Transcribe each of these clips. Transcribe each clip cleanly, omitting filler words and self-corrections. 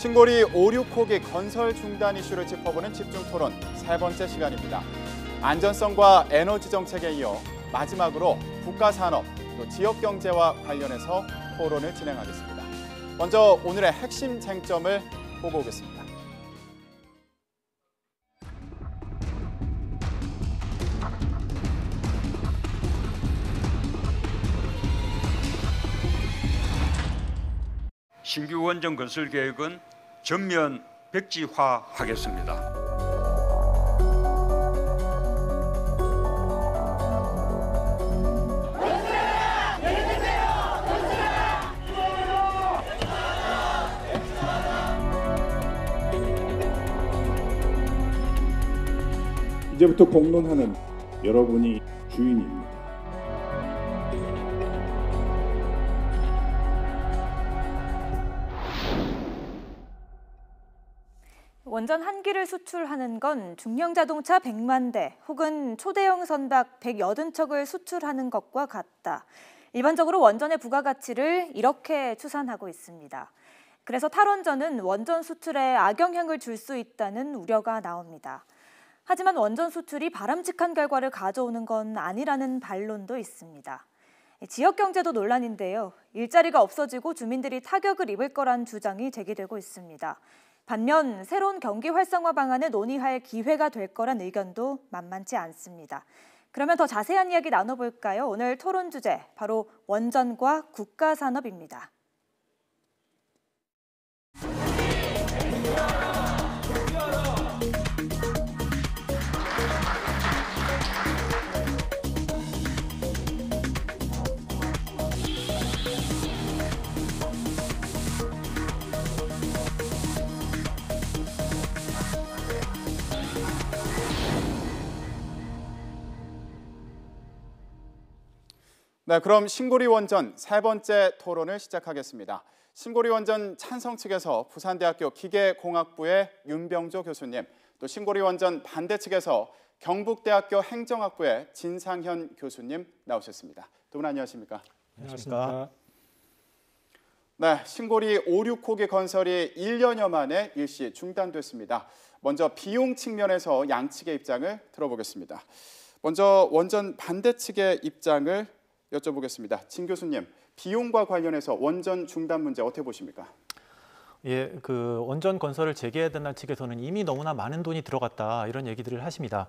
신고리 5, 6호기 건설 중단 이슈를 짚어보는 집중토론 세 번째 시간입니다. 안전성과 에너지 정책에 이어 마지막으로 국가산업, 또 지역경제와 관련해서 토론을 진행하겠습니다. 먼저 오늘의 핵심 쟁점을 보고 오겠습니다. 신규 원전 건설 계획은 전면 백지화하겠습니다. 이제부터 공론하는 여러분이 주인입니다. 원전 한 기를 수출하는 건 중형 자동차 100만 대 혹은 초대형 선박 180척을 수출하는 것과 같다. 일반적으로 원전의 부가가치를 이렇게 추산하고 있습니다. 그래서 탈원전은 원전 수출에 악영향을 줄 수 있다는 우려가 나옵니다. 하지만 원전 수출이 바람직한 결과를 가져오는 건 아니라는 반론도 있습니다. 지역 경제도 논란인데요. 일자리가 없어지고 주민들이 타격을 입을 거란 주장이 제기되고 있습니다. 반면 새로운 경기 활성화 방안을 논의할 기회가 될 거란 의견도 만만치 않습니다. 그러면 더 자세한 이야기 나눠볼까요? 오늘 토론 주제, 바로 원전과 국가산업입니다. 네, 그럼 신고리 원전 세 번째 토론을 시작하겠습니다. 신고리 원전 찬성 측에서 부산대학교 기계공학부의 윤병조 교수님, 또 신고리 원전 반대 측에서 경북대학교 행정학부의 진상현 교수님 나오셨습니다. 두 분 안녕하십니까? 안녕하십니까? 네, 신고리 5, 6호기 건설이 1년여 만에 일시 중단됐습니다. 먼저 비용 측면에서 양측의 입장을 들어보겠습니다. 먼저 원전 반대 측의 입장을 여쭤보겠습니다. 진 교수님, 비용과 관련해서 원전 중단 문제 어떻게 보십니까? 예, 원전 건설을 재개해야 된다는 측에서는 이미 너무나 많은 돈이 들어갔다 이런 얘기들을 하십니다.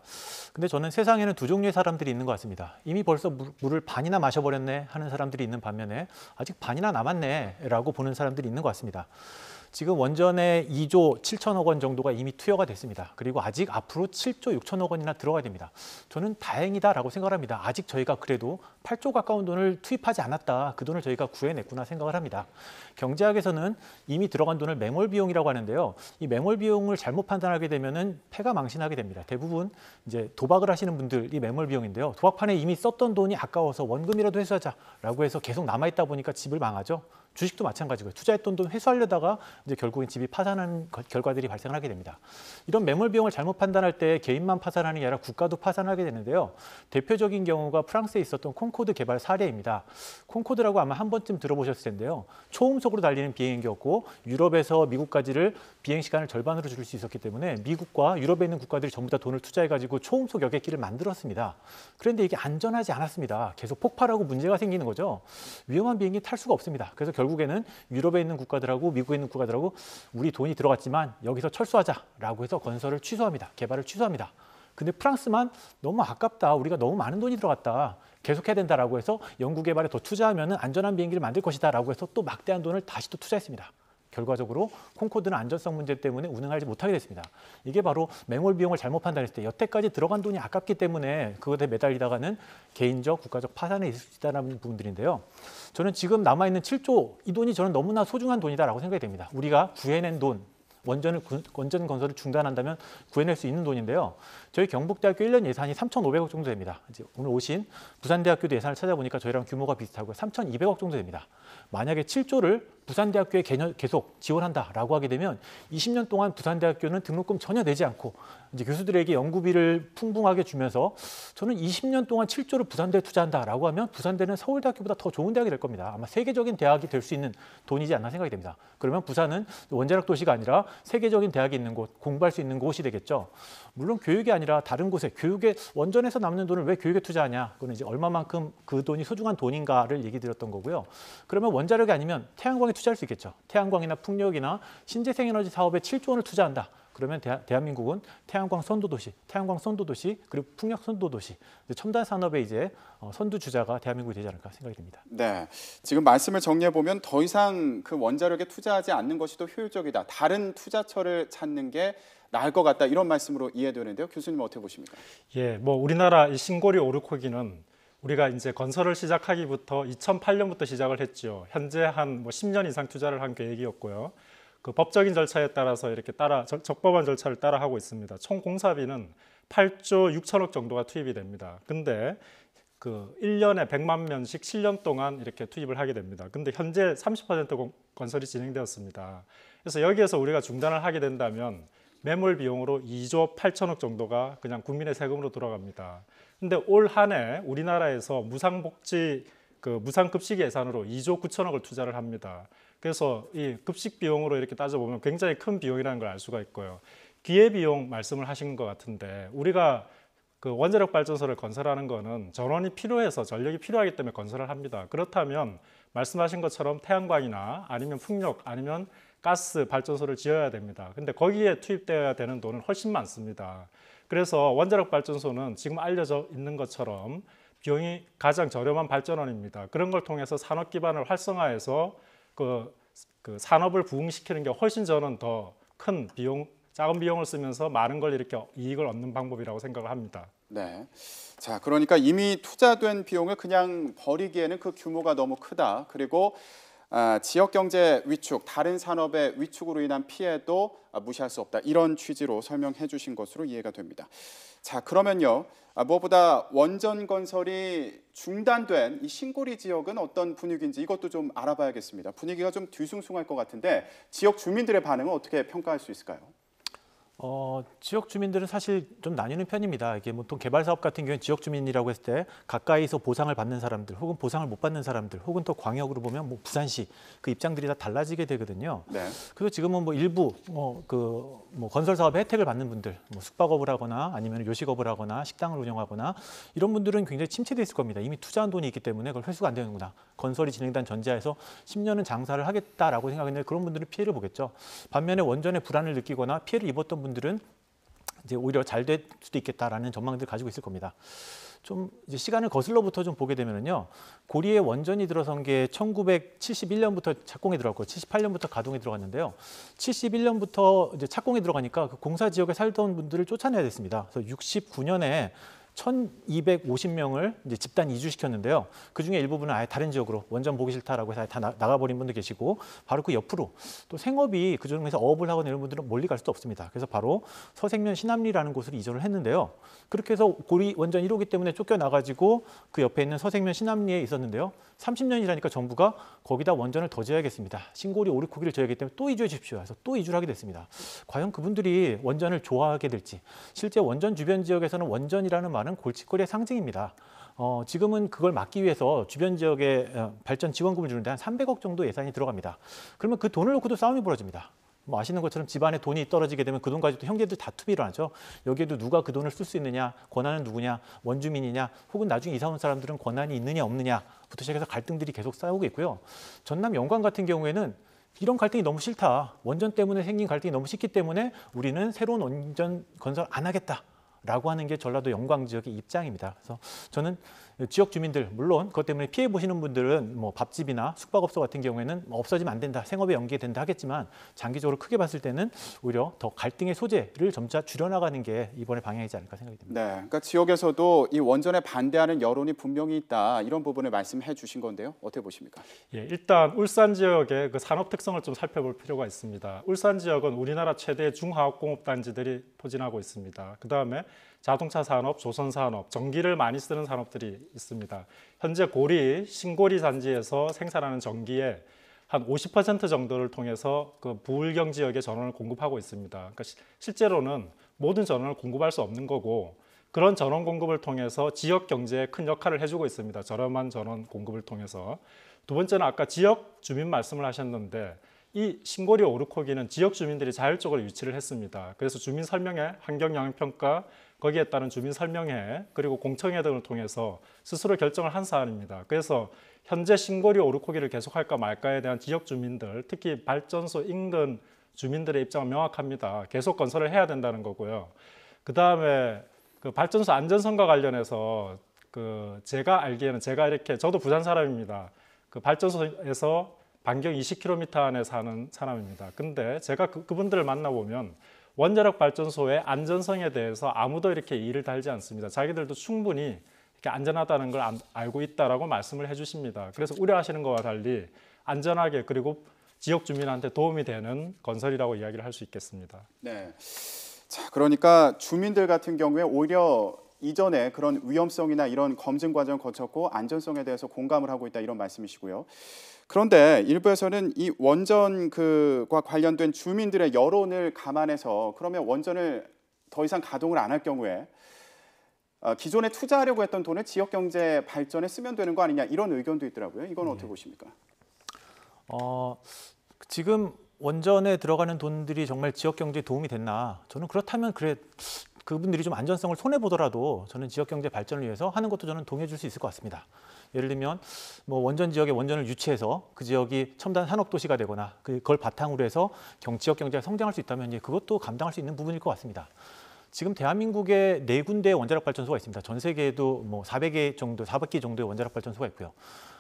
근데 저는 세상에는 두 종류의 사람들이 있는 것 같습니다. 이미 벌써 물을 반이나 마셔버렸네 하는 사람들이 있는 반면에 아직 반이나 남았네라고 보는 사람들이 있는 것 같습니다. 지금 원전에 2조 7천억 원 정도가 이미 투여가 됐습니다. 그리고 아직 앞으로 7조 6천억 원이나 들어가야 됩니다. 저는 다행이다라고 생각을 합니다. 아직 저희가 그래도 8조 가까운 돈을 투입하지 않았다. 그 돈을 저희가 구해냈구나 생각을 합니다. 경제학에서는 이미 들어간 돈을 매몰 비용이라고 하는데요. 이 매몰 비용을 잘못 판단하게 되면은 패가 망신하게 됩니다. 대부분 이제 도박을 하시는 분들이 매몰 비용인데요. 도박판에 이미 썼던 돈이 아까워서 원금이라도 회수하자라고 해서 계속 남아있다 보니까 집을 망하죠. 주식도 마찬가지고요. 투자했던 돈 회수하려다가 이제 결국엔 집이 파산하는 결과들이 발생하게 됩니다. 이런 매몰 비용을 잘못 판단할 때 개인만 파산하는 게 아니라 국가도 파산하게 되는데요. 대표적인 경우가 프랑스에 있었던 콩코드 개발 사례입니다. 콩코드라고 아마 한 번쯤 들어보셨을 텐데요. 초음속으로 달리는 비행기였고 유럽에서 미국까지를 비행 시간을 절반으로 줄일 수 있었기 때문에 미국과 유럽에 있는 국가들이 전부 다 돈을 투자해가지고 초음속 여객기를 만들었습니다. 그런데 이게 안전하지 않았습니다. 계속 폭발하고 문제가 생기는 거죠. 위험한 비행기 탈 수가 없습니다. 그래서 결국에는 유럽에 있는 국가들하고 미국에 있는 국가들하고 우리 돈이 들어갔지만 여기서 철수하자라고 해서 건설을 취소합니다. 개발을 취소합니다. 근데 프랑스만 너무 아깝다. 우리가 너무 많은 돈이 들어갔다. 계속해야 된다라고 해서 연구 개발에 더 투자하면 안전한 비행기를 만들 것이다라고 해서 또 막대한 돈을 다시 또 투자했습니다. 결과적으로 콩코드는 안전성 문제 때문에 운행하지 못하게 됐습니다. 이게 바로 매몰 비용을 잘못 판단했을 때 여태까지 들어간 돈이 아깝기 때문에 그것에 매달리다가는 개인적, 국가적 파산에 있을 수 있다는 부분들인데요. 저는 지금 남아있는 7조, 이 돈이 저는 너무나 소중한 돈이다라고 생각이 됩니다. 우리가 구해낸 돈, 원전 건설을 중단한다면 구해낼 수 있는 돈인데요. 저희 경북대학교 1년 예산이 3,500억 정도 됩니다. 이제 오늘 오신 부산대학교도 예산을 찾아보니까 저희랑 규모가 비슷하고요. 3,200억 정도 됩니다. 만약에 7조를 부산대학교에 계속 지원한다라고 하게 되면 20년 동안 부산대학교는 등록금 전혀 내지 않고 이제 교수들에게 연구비를 풍부하게 주면서 저는 20년 동안 7조를 부산대에 투자한다라고 하면 부산대는 서울대학교보다 더 좋은 대학이 될 겁니다. 아마 세계적인 대학이 될 수 있는 돈이지 않나 생각이 됩니다. 그러면 부산은 원자력 도시가 아니라 세계적인 대학이 있는 곳, 공부할 수 있는 곳이 되겠죠. 물론 교육이 아니라 다른 곳에 교육에 원전에서 남는 돈을 왜 교육에 투자하냐? 그건 이제 얼마만큼 그 돈이 소중한 돈인가를 얘기 드렸던 거고요. 그러면 원자력이 아니면 태양광에 투자할 수 있겠죠. 태양광이나 풍력이나 신재생에너지 사업에 7조 원을 투자한다. 그러면 대한민국은 태양광 선도도시 그리고 풍력 선도도시, 첨단 산업의 이제 선두주자가 대한민국이 되지 않을까 생각이 듭니다. 네, 지금 말씀을 정리해 보면 더 이상 그 원자력에 투자하지 않는 것이 더 효율적이다. 다른 투자처를 찾는 게 나을 것 같다. 이런 말씀으로 이해되는데요. 교수님 어떻게 보십니까? 예, 뭐 우리나라 이 신고리 오르코기는 우리가 이제 건설을 시작하기부터 2008년부터 시작을 했죠. 현재 한 10년 이상 투자를 한 계획이었고요. 그 법적인 절차에 따라서 이렇게 적법한 절차를 따라하고 있습니다. 총 공사비는 8조 6천억 정도가 투입이 됩니다. 근데 그 1년에 100만 명씩 7년 동안 이렇게 투입을 하게 됩니다. 근데 현재 30% 건설이 진행되었습니다. 그래서 여기에서 우리가 중단을 하게 된다면 매몰 비용으로 2조 8천억 정도가 그냥 국민의 세금으로 돌아갑니다. 근데 올 한 해 우리나라에서 무상복지 무상급식 예산으로 2조 9천억을 투자를 합니다. 그래서 이 급식 비용으로 이렇게 따져보면 굉장히 큰 비용이라는 걸 알 수가 있고요. 기회비용 말씀을 하신 것 같은데 우리가 그 원자력 발전소를 건설하는 거는 전원이 필요해서 전력이 필요하기 때문에 건설을 합니다. 그렇다면 말씀하신 것처럼 태양광이나 아니면 풍력 아니면 가스 발전소를 지어야 됩니다. 근데 거기에 투입되어야 되는 돈은 훨씬 많습니다. 그래서 원자력 발전소는 지금 알려져 있는 것처럼 비용이 가장 저렴한 발전원입니다. 그런 걸 통해서 산업 기반을 활성화해서 그 산업을 부흥시키는 게 훨씬 저는 더 큰 비용, 작은 비용을 쓰면서 많은 걸 이렇게 이익을 얻는 방법이라고 생각을 합니다. 네. 자, 그러니까 이미 투자된 비용을 그냥 버리기에는 그 규모가 너무 크다. 그리고 지역 경제 위축, 다른 산업의 위축으로 인한 피해도 무시할 수 없다. 이런 취지로 설명해 주신 것으로 이해가 됩니다. 자, 그러면요. 무엇보다 원전 건설이 중단된 이 신고리 지역은 어떤 분위기인지 이것도 좀 알아봐야겠습니다. 분위기가 좀 뒤숭숭할 것 같은데 지역 주민들의 반응은 어떻게 평가할 수 있을까요? 지역 주민들은 사실 좀 나뉘는 편입니다. 이게 보통 개발 사업 같은 경우는 지역 주민이라고 했을 때 가까이서 보상을 받는 사람들, 혹은 보상을 못 받는 사람들, 혹은 또 광역으로 보면 뭐 부산시 그 입장들이 다 달라지게 되거든요. 네. 그래서 지금은 뭐 일부 건설 사업에 혜택을 받는 분들, 뭐 숙박업을 하거나 아니면 요식업을 하거나 식당을 운영하거나 이런 분들은 굉장히 침체돼 있을 겁니다. 이미 투자한 돈이 있기 때문에 그걸 회수가 안 되는구나. 건설이 진행된 전제하에서 10년은 장사를 하겠다라고 생각했는데 그런 분들은 피해를 보겠죠. 반면에 원전의 불안을 느끼거나 피해를 입었던 분들은 이제 오히려 잘 될 수도 있겠다라는 전망들을 가지고 있을 겁니다. 좀 이제 시간을 거슬러부터 좀 보게 되면요, 고리에 원전이 들어선 게 1971년부터 착공에 들어갔고 78년부터 가동에 들어갔는데요. 71년부터 이제 착공에 들어가니까 그 공사 지역에 살던 분들을 쫓아내야 됐습니다. 그래서 69년에 1,250명을 이제 집단 이주시켰는데요. 그 중에 일부분은 아예 다른 지역으로 원전 보기 싫다라고 해서 다 나가버린 분도 계시고, 바로 그 옆으로 또 생업이 그 중에서 어업을 하거나 이런 분들은 멀리 갈 수도 없습니다. 그래서 바로 서생면 신암리라는 곳으로 이전을 했는데요. 그렇게 해서 고리 원전 1호기 때문에 쫓겨나가지고 그 옆에 있는 서생면 신암리에 있었는데요. 30년이라니까 정부가 거기다 원전을 더 지어야겠습니다. 신고리 오르코기를 지어야기 때문에 또 이주해 주십시오. 해서 또 이주를 하게 됐습니다. 과연 그분들이 원전을 좋아하게 될지. 실제 원전 주변 지역에서는 원전이라는 말은 골칫거리의 상징입니다. 지금은 그걸 막기 위해서 주변 지역에 발전 지원금을 주는데 한 300억 정도 예산이 들어갑니다. 그러면 그 돈을 놓고도 싸움이 벌어집니다. 뭐 아시는 것처럼 집안에 돈이 떨어지게 되면 그 돈 가지고 형제들 다툼이 일어나죠. 여기에도 누가 그 돈을 쓸 수 있느냐, 권한은 누구냐, 원주민이냐, 혹은 나중에 이사 온 사람들은 권한이 있느냐 없느냐부터 시작해서 갈등들이 계속 싸우고 있고요. 전남 영광 같은 경우에는 이런 갈등이 너무 싫다. 원전 때문에 생긴 갈등이 너무 싫기 때문에 우리는 새로운 원전 건설 안 하겠다라고 하는 게 전라도 영광 지역의 입장입니다. 그래서 저는 지역 주민들, 물론 그것 때문에 피해 보시는 분들은 뭐 밥집이나 숙박업소 같은 경우에는 없어지면 안 된다, 생업에 연계된다 하겠지만 장기적으로 크게 봤을 때는 오히려 더 갈등의 소재를 점차 줄여나가는 게 이번의 방향이지 않을까 생각이 듭니다. 네, 그러니까 지역에서도 이 원전에 반대하는 여론이 분명히 있다, 이런 부분을 말씀해 주신 건데요. 어떻게 보십니까? 예, 일단 울산 지역의 그 산업 특성을 좀 살펴볼 필요가 있습니다. 울산 지역은 우리나라 최대 중화학공업 단지들이 포진하고 있습니다. 그다음에 자동차 산업, 조선 산업, 전기를 많이 쓰는 산업들이 있습니다. 현재 고리, 신고리 단지에서 생산하는 전기의 한 50% 정도를 통해서 그 부울경 지역에 전원을 공급하고 있습니다. 그러니까 실제로는 모든 전원을 공급할 수 없는 거고 그런 전원 공급을 통해서 지역 경제에 큰 역할을 해주고 있습니다. 저렴한 전원 공급을 통해서. 두 번째는 아까 지역 주민 말씀을 하셨는데 이 신고리 오르코기는 지역 주민들이 자율적으로 유치를 했습니다. 그래서 주민 설명회, 환경 영향 평가, 거기에 따른 주민 설명회 그리고 공청회 등을 통해서 스스로 결정을 한 사안입니다. 그래서 현재 신고리 오르코기를 계속할까 말까에 대한 지역 주민들, 특히 발전소 인근 주민들의 입장은 명확합니다. 계속 건설을 해야 된다는 거고요. 그 다음에 그 발전소 안전성과 관련해서 그 제가 알기에는 저도 부산 사람입니다. 그 발전소에서 반경 20km 안에 사는 사람입니다. 근데 제가 그분들을 만나보면 원자력 발전소의 안전성에 대해서 아무도 이렇게 이의를 달지 않습니다. 자기들도 충분히 이렇게 안전하다는 걸 알고 있다라고 말씀을 해주십니다. 그래서 우려하시는 것과 달리 안전하게 그리고 지역 주민한테 도움이 되는 건설이라고 이야기를 할 수 있겠습니다. 네. 자, 그러니까 주민들 같은 경우에 오히려 이전에 그런 위험성이나 이런 검증 과정을 거쳤고 안전성에 대해서 공감을 하고 있다 이런 말씀이시고요. 그런데 일부에서는 이 원전과 관련된 주민들의 여론을 감안해서 그러면 원전을 더 이상 가동을 안 할 경우에 기존에 투자하려고 했던 돈을 지역 경제 발전에 쓰면 되는 거 아니냐 이런 의견도 있더라고요. 이건 어떻게 보십니까? 지금 원전에 들어가는 돈들이 정말 지역 경제에 도움이 됐나? 저는 그렇다면 그분들이 좀 안전성을 손해 보더라도 저는 지역 경제 발전을 위해서 하는 것도 저는 동의해 줄 수 있을 것 같습니다. 예를 들면 뭐 원전 지역에 원전을 유치해서 그 지역이 첨단 산업 도시가 되거나 그걸 바탕으로 해서 지역 경제가 성장할 수 있다면 그것도 감당할 수 있는 부분일 것 같습니다. 지금 대한민국에 4군데 원자력 발전소가 있습니다. 전 세계에도 뭐 400개 정도의 원자력 발전소가 있고요.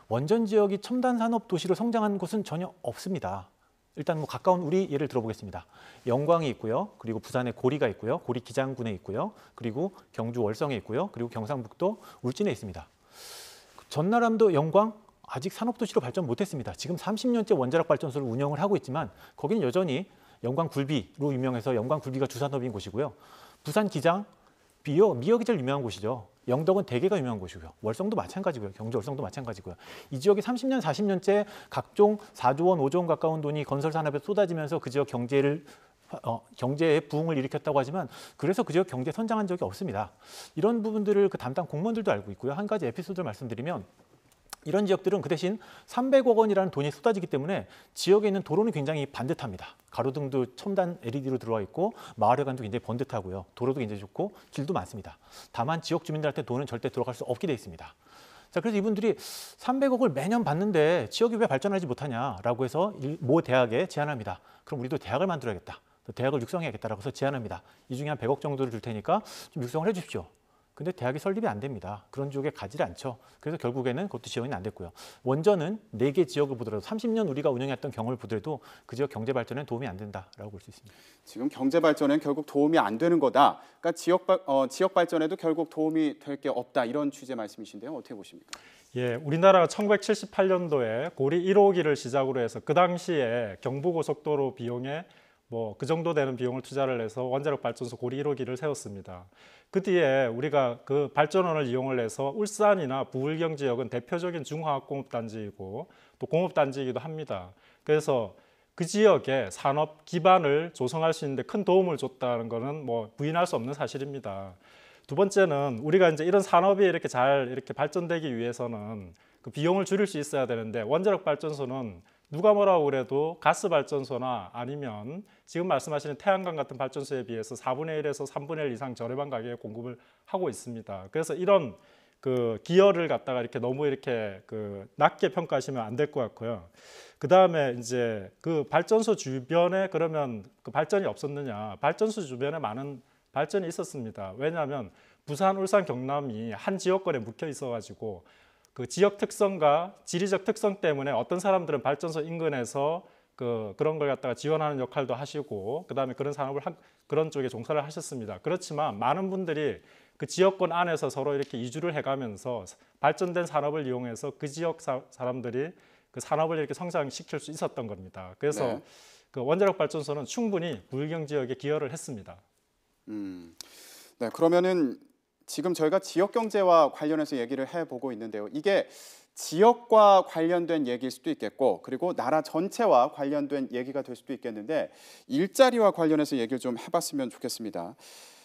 원전 지역이 첨단 산업 도시로 성장한 곳은 전혀 없습니다. 일단 뭐 가까운 우리 예를 들어보겠습니다. 영광이 있고요. 그리고 부산에 고리가 있고요. 고리 기장군에 있고요. 그리고 경주 월성에 있고요. 그리고 경상북도 울진에 있습니다. 전나람도 영광 아직 산업도시로 발전 못했습니다. 지금 30년째 원자력 발전소를 운영을 하고 있지만 거기는 여전히 영광 굴비로 유명해서 영광 굴비가 주산업인 곳이고요. 부산 기장 미역이 제일 유명한 곳이죠. 영덕은 대게가 유명한 곳이고요. 월성도 마찬가지고요. 경주 월성도 마찬가지고요. 이 지역이 30년, 40년째 각종 4조 원, 5조 원 가까운 돈이 건설 산업에 쏟아지면서 그 지역 경제의 부흥을 일으켰다고 하지만 그래서 그 지역 경제 선장한 적이 없습니다. 이런 부분들을 그 담당 공무원들도 알고 있고요. 한 가지 에피소드를 말씀드리면 이런 지역들은 그 대신 300억 원이라는 돈이 쏟아지기 때문에 지역에 있는 도로는 굉장히 반듯합니다. 가로등도 첨단 LED로 들어와 있고 마을회관도 굉장히 번듯하고요. 도로도 굉장히 좋고 길도 많습니다. 다만 지역 주민들한테 돈은 절대 들어갈 수 없게 돼 있습니다. 자, 그래서 이분들이 300억을 매년 받는데 지역이 왜 발전하지 못하냐라고 해서 모 대학에 제안합니다. 그럼 우리도 대학을 만들어야겠다. 대학을 육성해야겠다라고 해서 제안합니다. 이 중에 한 100억 정도를 줄 테니까 좀 육성을 해 주십시오. 근데 대학이 설립이 안 됩니다. 그런 지역에 가지를 않죠. 그래서 결국에는 그것도 지원이 안 됐고요. 원전은 4개 지역을 보더라도 30년 우리가 운영했던 경험을 보더라도 그 지역 경제 발전에 도움이 안 된다라고 볼 수 있습니다. 지금 경제 발전엔 결국 도움이 안 되는 거다. 그러니까 지역 발전에도 결국 도움이 될 게 없다. 이런 취재 말씀이신데요. 어떻게 보십니까? 예, 우리나라가 1978년도에 고리 1호기를 시작으로 해서 그 당시에 경부고속도로 비용에 뭐 그 정도 되는 비용을 투자를 해서 원자력 발전소 고리 1호기를 세웠습니다. 그 뒤에 우리가 그 발전원을 이용을 해서 울산이나 부울경 지역은 대표적인 중화학공업단지이고 또 공업단지이기도 합니다. 그래서 그 지역에 산업 기반을 조성할 수 있는데 큰 도움을 줬다는 것은 뭐 부인할 수 없는 사실입니다. 두 번째는 우리가 이제 이런 산업이 이렇게 잘 이렇게 발전되기 위해서는 그 비용을 줄일 수 있어야 되는데 원자력 발전소는 누가 뭐라고 그래도 가스 발전소나 아니면 지금 말씀하시는 태양광 같은 발전소에 비해서 4분의 1에서 3분의 1 이상 저렴한 가격에 공급을 하고 있습니다. 그래서 이런 그 기여를 갖다가 이렇게 너무 이렇게 그 낮게 평가하시면 안 될 것 같고요. 그 다음에 이제 그 발전소 주변에 그러면 그 발전이 없었느냐? 발전소 주변에 많은 발전이 있었습니다. 왜냐하면 부산, 울산, 경남이 한 지역권에 묵혀 있어가지고 그 지역 특성과 지리적 특성 때문에 어떤 사람들은 발전소 인근에서 그런 걸 갖다가 지원하는 역할도 하시고 그다음에 그런 산업을 그런 쪽에 종사를 하셨습니다. 그렇지만 많은 분들이 그 지역권 안에서 서로 이렇게 이주를 해가면서 발전된 산업을 이용해서 그 지역 사람들이 그 산업을 이렇게 성장시킬 수 있었던 겁니다. 그래서 네. 그 원자력 발전소는 충분히 부울경 지역에 기여를 했습니다. 네, 그러면은 지금 저희가 지역 경제와 관련해서 얘기를 해보고 있는데요. 이게 지역과 관련된 얘기일 수도 있겠고 그리고 나라 전체와 관련된 얘기가 될 수도 있겠는데 일자리와 관련해서 얘기를 좀 해봤으면 좋겠습니다.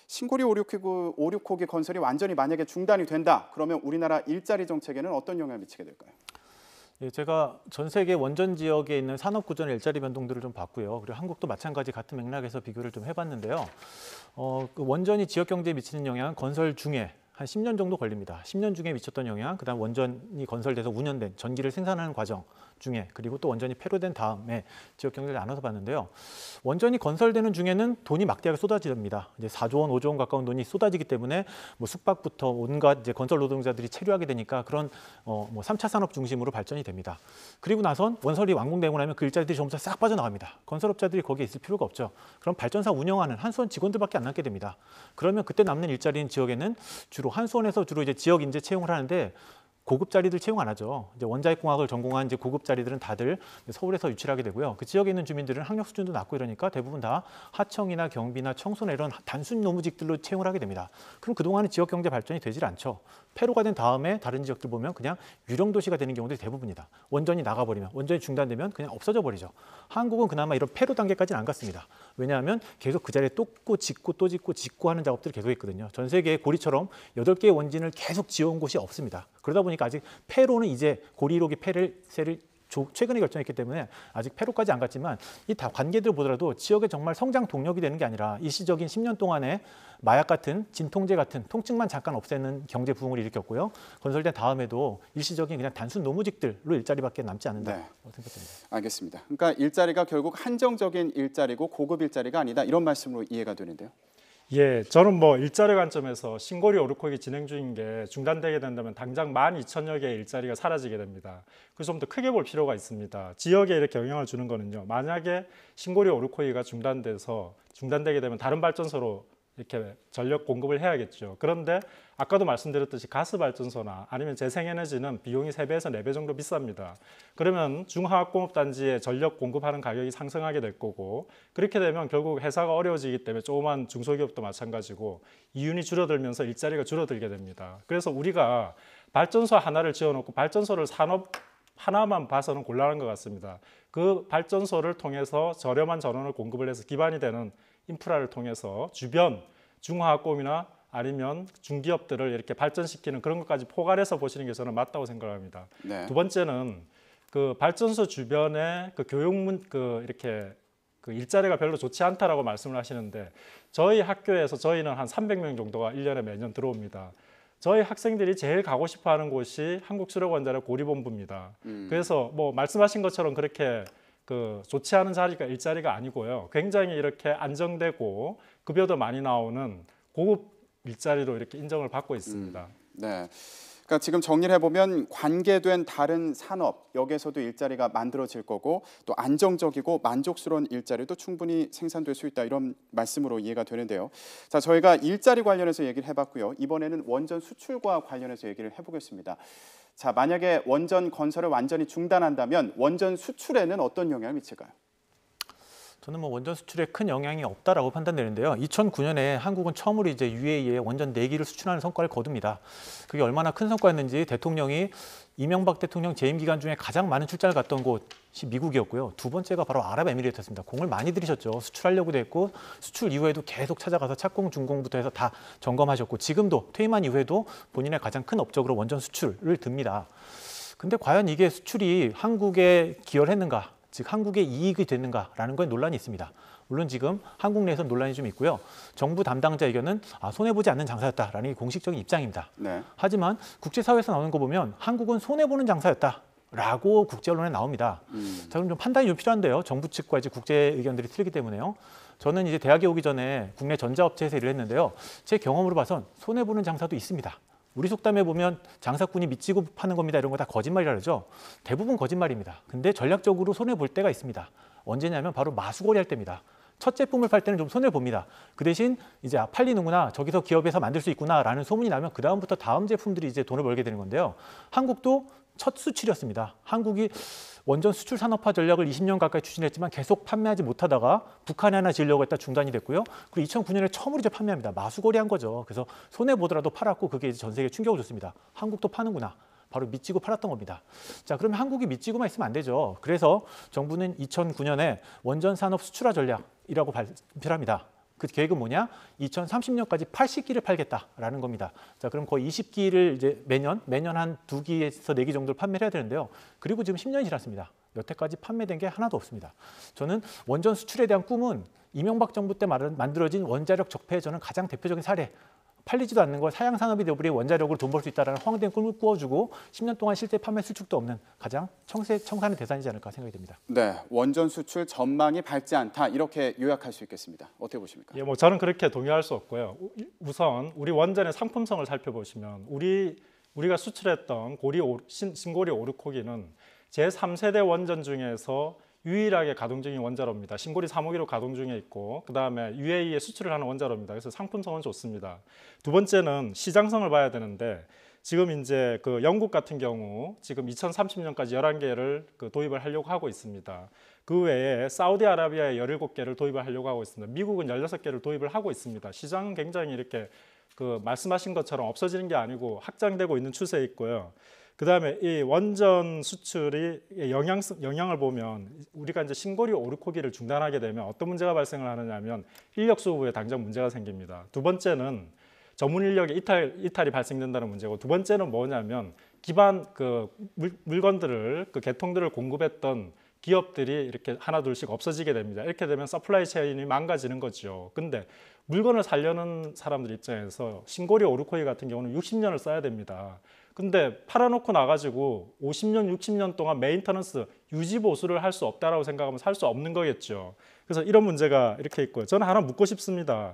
신고리 5,6호기 건설이 완전히 만약에 중단이 된다. 그러면 우리나라 일자리 정책에는 어떤 영향을 미치게 될까요? 예, 제가 전 세계 원전 지역에 있는 산업 구조나 일자리 변동들을 좀 봤고요. 그리고 한국도 마찬가지 같은 맥락에서 비교를 좀 해봤는데요. 그 원전이 지역 경제에 미치는 영향은 건설 중에 한 10년 정도 걸립니다. 10년 중에 미쳤던 영향, 그다음 원전이 건설돼서 운영된 전기를 생산하는 과정 중에 그리고 또 원전이 폐로된 다음에 지역 경제를 나눠서 봤는데요. 원전이 건설되는 중에는 돈이 막대하게 쏟아집니다. 이제 4조 원, 5조 원 가까운 돈이 쏟아지기 때문에 뭐 숙박부터 온갖 이제 건설 노동자들이 체류하게 되니까 그런 뭐 3차 산업 중심으로 발전이 됩니다. 그리고 나선 원설이 완공되고 나면 그 일자리들이 전부 다 싹 빠져나갑니다. 건설업자들이 거기에 있을 필요가 없죠. 그럼 발전사 운영하는 한수원 직원들밖에 안 남게 됩니다. 그러면 그때 남는 일자리인 지역에는 주로 한수원에서 주로 이제 지역 인재 채용을 하는데 고급 자리들 채용 안 하죠. 이제 원자핵공학을 전공한 이제 고급 자리들은 다들 서울에서 유치를 하게 되고요. 그 지역에 있는 주민들은 학력 수준도 낮고 이러니까 대부분 다 하청이나 경비나 청소나 이런 단순 노무직들로 채용을 하게 됩니다. 그럼 그동안은 지역 경제 발전이 되질 않죠. 폐로가 된 다음에 다른 지역들 보면 그냥 유령 도시가 되는 경우들이 대부분이다. 원전이 나가버리면, 원전이 중단되면 그냥 없어져 버리죠. 한국은 그나마 이런 폐로 단계까지는 안 갔습니다. 왜냐하면 계속 그 자리에 또 짓고 또 짓고 하는 작업들을 계속 했거든요. 전 세계의 고리처럼 8개의 원진을 계속 지어온 곳이 없습니다. 그러다 보니까 아직 폐로는 이제 고리 1호기 폐쇄를 최근에 결정했기 때문에 아직 폐로까지 안 갔지만 이 다 관계들 보더라도 지역의 정말 성장 동력이 되는 게 아니라 일시적인 10년 동안에 마약 같은 진통제 같은 통증만 잠깐 없애는 경제 부흥을 일으켰고요. 건설된 다음에도 일시적인 그냥 단순 노무직들로 일자리밖에 남지 않는다. 네. 생각됩니다. 알겠습니다. 그러니까 일자리가 결국 한정적인 일자리고 고급 일자리가 아니다. 이런 말씀으로 이해가 되는데요. 예, 저는 뭐 일자리 관점에서 신고리 5,6호기 진행 중인 게 중단되게 된다면 당장 12,000여 개의 일자리가 사라지게 됩니다. 그래서 좀 더 크게 볼 필요가 있습니다. 지역에 이렇게 영향을 주는 거는요. 만약에 신고리 5,6호기가 중단되게 되면 다른 발전소로 이렇게 전력 공급을 해야겠죠. 그런데 아까도 말씀드렸듯이 가스 발전소나 아니면 재생에너지는 비용이 3배에서 4배 정도 비쌉니다. 그러면 중화학공업단지에 전력 공급하는 가격이 상승하게 될 거고 그렇게 되면 결국 회사가 어려워지기 때문에 조그만 중소기업도 마찬가지고 이윤이 줄어들면서 일자리가 줄어들게 됩니다. 그래서 우리가 발전소 하나를 지어놓고 발전소를 산업 하나만 봐서는 곤란한 것 같습니다. 그 발전소를 통해서 저렴한 전원을 공급을 해서 기반이 되는 인프라를 통해서 주변 중화학공이나 아니면 중기업들을 이렇게 발전시키는 그런 것까지 포괄해서 보시는 게 저는 맞다고 생각합니다. 네. 두 번째는 그 발전소 주변에 그 이렇게 그 일자리가 별로 좋지 않다라고 말씀을 하시는데 저희 학교에서 저희는 한 300명 정도가 1년에 매년 들어옵니다. 저희 학생들이 제일 가고 싶어하는 곳이 한국수력원자력 고리본부입니다. 그래서 뭐 말씀하신 것처럼 그렇게 그 좋지 않은 자리가 일자리가 아니고요. 굉장히 이렇게 안정되고 급여도 많이 나오는 고급 일자리로 이렇게 인정을 받고 있습니다. 네. 그러니까 지금 정리를 해보면 관계된 다른 산업 여기에서도 일자리가 만들어질 거고 또 안정적이고 만족스러운 일자리도 충분히 생산될 수 있다 이런 말씀으로 이해가 되는데요. 자, 저희가 일자리 관련해서 얘기를 해봤고요. 이번에는 원전 수출과 관련해서 얘기를 해보겠습니다. 자, 만약에 원전 건설을 완전히 중단한다면 원전 수출에는 어떤 영향을 미칠까요? 저는 뭐 원전 수출에 큰 영향이 없다라고 판단되는데요. 2009년에 한국은 처음으로 이제 UAE에 원전 4기를 수출하는 성과를 거둡니다. 그게 얼마나 큰 성과였는지 대통령이 이명박 대통령 재임 기간 중에 가장 많은 출장을 갔던 곳이 미국이었고요. 두 번째가 바로 아랍에미리트였습니다. 공을 많이 들이셨죠. 수출하려고도 했고 수출 이후에도 계속 찾아가서 착공, 준공부터 해서 다 점검하셨고 지금도 퇴임한 이후에도 본인의 가장 큰 업적으로 원전 수출을 듭니다. 근데 과연 이게 수출이 한국에 기여를 했는가? 즉 한국의 이익이 됐는가라는 거에 논란이 있습니다. 물론 지금 한국 내에서 논란이 좀 있고요. 정부 담당자 의견은 손해보지 않는 장사였다라는 게 공식적인 입장입니다. 네. 하지만 국제사회에서 나오는 거 보면 한국은 손해보는 장사였다라고 국제 언론에 나옵니다. 자, 그럼 좀 판단이 좀 필요한데요. 정부 측과 이제 국제 의견들이 틀리기 때문에요. 저는 이제 대학에 오기 전에 국내 전자업체에서 일을 했는데요. 제 경험으로 봐선 손해보는 장사도 있습니다. 우리 속담에 보면 장사꾼이 미치고 파는 겁니다. 이런 거 다 거짓말이라 그러죠. 대부분 거짓말입니다. 근데 전략적으로 손해볼 때가 있습니다. 언제냐면 바로 마수거리 할 때입니다. 첫 제품을 팔 때는 좀 손해봅니다. 그 대신 이제 팔리는구나, 저기서 기업에서 만들 수 있구나라는 소문이 나면 그다음부터 다음 제품들이 이제 돈을 벌게 되는 건데요. 한국도 첫 수출이었습니다. 한국이 원전 수출 산업화 전략을 20년 가까이 추진했지만 계속 판매하지 못하다가 북한에 하나 지으려고 했다 중단이 됐고요. 그리고 2009년에 처음으로 이제 판매합니다. 마수거리한 거죠. 그래서 손해 보더라도 팔았고 그게 이제 전 세계에 충격을 줬습니다. 한국도 파는구나. 바로 미치고 팔았던 겁니다. 자, 그러면 한국이 미치고만 있으면 안 되죠. 그래서 정부는 2009년에 원전 산업 수출화 전략이라고 발표를 합니다. 그 계획은 뭐냐? 2030년까지 80기를 팔겠다라는 겁니다. 자, 그럼 거의 20기를 이제 매년 한 2기에서 4기 정도를 판매를 해야 되는데요. 그리고 지금 10년이 지났습니다. 여태까지 판매된 게 하나도 없습니다. 저는 원전 수출에 대한 꿈은 이명박 정부 때 만들어진 원자력 적폐의 저는 가장 대표적인 사례. 팔리지도 않는 걸 사양산업이 되어버린 원자력으로 돈 벌 수 있다는 헛된 꿈을 꾸어주고 10년 동안 실제 판매 수축도 없는 가장 청산의 대상이지 않을까 생각이 됩니다. 네, 원전 수출 전망이 밝지 않다 이렇게 요약할 수 있겠습니다. 어떻게 보십니까? 예, 뭐 저는 그렇게 동의할 수 없고요. 우선 우리 원전의 상품성을 살펴보시면 우리가 수출했던 신고리 오르코기는 제3세대 원전 중에서 유일하게 가동 중인 원자로입니다. 신고리 3호기로 가동 중에 있고 그다음에 UAE에 수출을 하는 원자로입니다. 그래서 상품성은 좋습니다. 두 번째는 시장성을 봐야 되는데 지금 이제 그 영국 같은 경우 지금 2030년까지 11개를 도입을 하려고 하고 있습니다. 그 외에 사우디아라비아에 17개를 도입을 하려고 하고 있습니다. 미국은 16개를 도입을 하고 있습니다. 시장은 굉장히 이렇게 말씀하신 것처럼 없어지는 게 아니고 확장되고 있는 추세에 있고요. 그다음에 이 원전 수출이 영향을 보면 우리가 이제 신고리 오르코기를 중단하게 되면 어떤 문제가 발생을 하느냐면 인력 수급에 당장 문제가 생깁니다. 두 번째는 전문 인력의 이탈이 발생된다는 문제고 두 번째는 뭐냐면 기반 물건들을 계통들을 공급했던 기업들이 이렇게 하나 둘씩 없어지게 됩니다. 이렇게 되면 서플라이 체인이 망가지는 거죠. 근데 물건을 살려는 사람들 입장에서 신고리 오르코기 같은 경우는 60년을 써야 됩니다. 근데 팔아놓고 나가지고 50년, 60년 동안 메인터넌스, 유지 보수를 할 수 없다라고 생각하면 살 수 없는 거겠죠. 그래서 이런 문제가 이렇게 있고요. 저는 하나 묻고 싶습니다.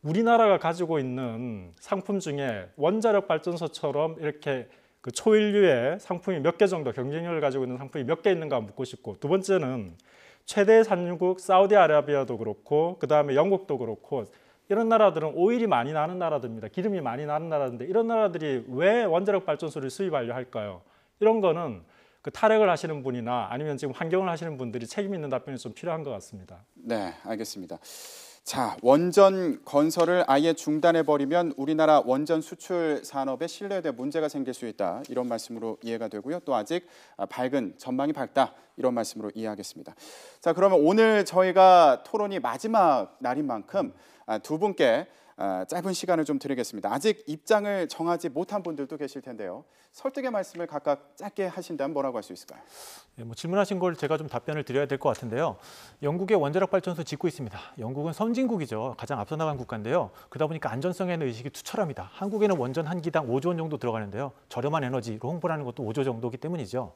우리나라가 가지고 있는 상품 중에 원자력 발전소처럼 이렇게 초일류의 상품이 몇 개 정도 경쟁력을 가지고 있는 상품이 몇 개 있는가 묻고 싶고 두 번째는 최대 산유국 사우디아라비아도 그렇고 그다음에 영국도 그렇고 이런 나라들은 오일이 많이 나는 나라들입니다. 기름이 많이 나는 나라인데 이런 나라들이 왜 원자력 발전소를 수입하려 할까요? 이런 거는 탈핵을 하시는 분이나 아니면 지금 환경을 하시는 분들이 책임 있는 답변이 좀 필요한 것 같습니다. 네, 알겠습니다. 자, 원전 건설을 아예 중단해버리면 우리나라 원전 수출 산업의 신뢰에 문제가 생길 수 있다. 이런 말씀으로 이해가 되고요. 또 아직 밝은 전망이 밝다. 이런 말씀으로 이해하겠습니다. 자, 그러면 오늘 저희가 토론이 마지막 날인 만큼 두 분께 짧은 시간을 좀 드리겠습니다. 아직 입장을 정하지 못한 분들도 계실 텐데요. 설득의 말씀을 각각 짧게 하신다면 뭐라고 할 수 있을까요? 네, 질문하신 걸 제가 좀 답변을 드려야 될 것 같은데요. 영국의 원자력 발전소 짓고 있습니다. 영국은 선진국이죠. 가장 앞서 나간 국가인데요. 그러다 보니까 안전성에 대한 의식이 투철합니다. 한국에는 원전 한 기당 5조 원 정도 들어가는데요. 저렴한 에너지로 홍보하는 것도 5조 정도이기 때문이죠.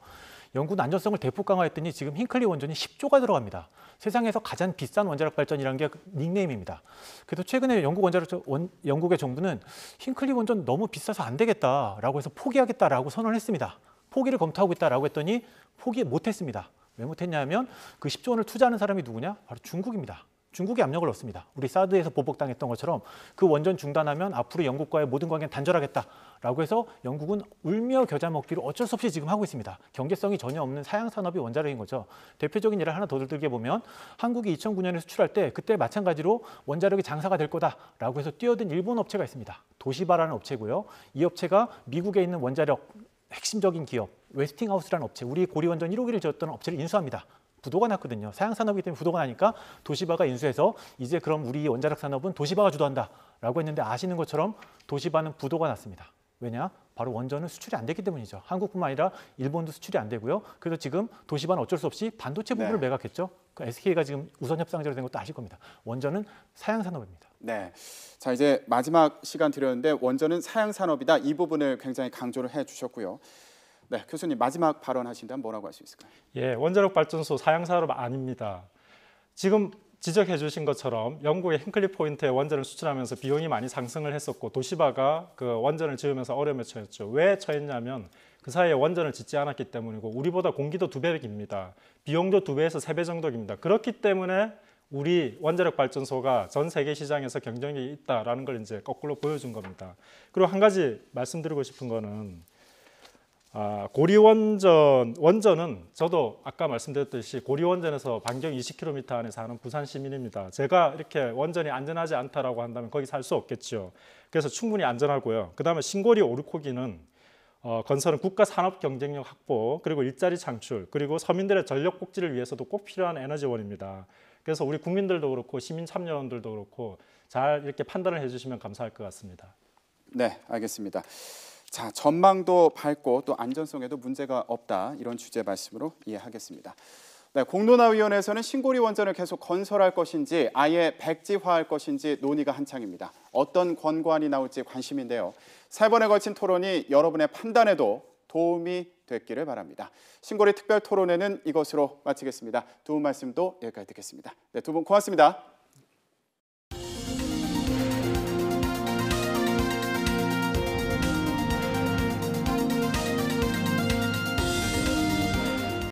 영국은 안전성을 대폭 강화했더니 지금 힌클리 원전이 10조가 들어갑니다. 세상에서 가장 비싼 원자력 발전이라는 게 닉네임입니다. 그래서 최근에 영국의 정부는 힌클리 원전 너무 비싸서 안 되겠다라고 해서 포기하겠다라고 선언을 했습니다. 포기를 검토하고 있다라고 했더니 포기 못했습니다. 왜 못했냐면 그 10조 원을 투자하는 사람이 누구냐? 바로 중국입니다. 중국이 압력을 넣습니다. 우리 사드에서 보복당했던 것처럼 그 원전 중단하면 앞으로 영국과의 모든 관계는 단절하겠다라고 해서 영국은 울며 겨자 먹기로 어쩔 수 없이 지금 하고 있습니다. 경제성이 전혀 없는 사양 산업이 원자력인 거죠. 대표적인 예를 하나 더 들게 보면 한국이 2009년에 수출할 때 그때 마찬가지로 원자력이 장사가 될 거다라고 해서 뛰어든 일본 업체가 있습니다. 도시바라는 업체고요. 이 업체가 미국에 있는 원자력 핵심적인 기업 웨스팅하우스라는 업체, 우리 고리원전 1호기를 지었던 업체를 인수합니다. 부도가 났거든요. 사양산업이기 때문에 부도가 나니까 도시바가 인수해서 이제 그럼 우리 원자력 산업은 도시바가 주도한다라고 했는데 아시는 것처럼 도시바는 부도가 났습니다. 왜냐? 바로 원전은 수출이 안 됐기 때문이죠. 한국뿐만 아니라 일본도 수출이 안 되고요. 그래서 지금 도시바는 어쩔 수 없이 반도체 부분을 매각했죠. 그 SK가 지금 우선 협상자로 된 것도 아실 겁니다. 원전은 사양산업입니다. 네, 자 이제 마지막 시간 드렸는데 원전은 사양산업이다. 이 부분을 굉장히 강조를 해주셨고요. 네, 교수님 마지막 발언하신다면 뭐라고 할 수 있을까요? 예, 원자력 발전소 사양산업 아닙니다. 지금 지적해 주신 것처럼 영국의 힌클리 포인트에 원전을 수출하면서 비용이 많이 상승을 했었고 도시바가 그 원전을 지으면서 어려움에 처했죠. 왜 처했냐면 그 사이에 원전을 짓지 않았기 때문이고 우리보다 공기도 2배입니다. 비용도 2배에서 3배 정도입니다. 그렇기 때문에 우리 원자력 발전소가 전 세계 시장에서 경쟁력이 있다라는 걸 이제 거꾸로 보여준 겁니다. 그리고 한 가지 말씀드리고 싶은 거는 원전은 저도 아까 말씀드렸듯이 고리 원전에서 반경 20km 안에 사는 부산 시민입니다. 제가 이렇게 원전이 안전하지 않다라고 한다면 거기 살 수 없겠죠. 그래서 충분히 안전하고요. 그다음에 신고리 오르코기는 건설은 국가 산업 경쟁력 확보, 그리고 일자리 창출, 그리고 서민들의 전력 복지를 위해서도 꼭 필요한 에너지원입니다. 그래서 우리 국민들도 그렇고 시민 참여원들도 그렇고 잘 이렇게 판단을 해주시면 감사할 것 같습니다. 네, 알겠습니다. 자, 전망도 밝고 또 안전성에도 문제가 없다, 이런 취지의 말씀으로 이해하겠습니다. 네, 공론화위원회에서는 신고리 원전을 계속 건설할 것인지 아예 백지화할 것인지 논의가 한창입니다. 어떤 권고안이 나올지 관심인데요. 3번에 걸친 토론이 여러분의 판단에도 도움이 됐기를 바랍니다. 신고리 특별 토론회는 이것으로 마치겠습니다. 두 분 말씀도 여기까지 듣겠습니다. 네, 두 분 고맙습니다.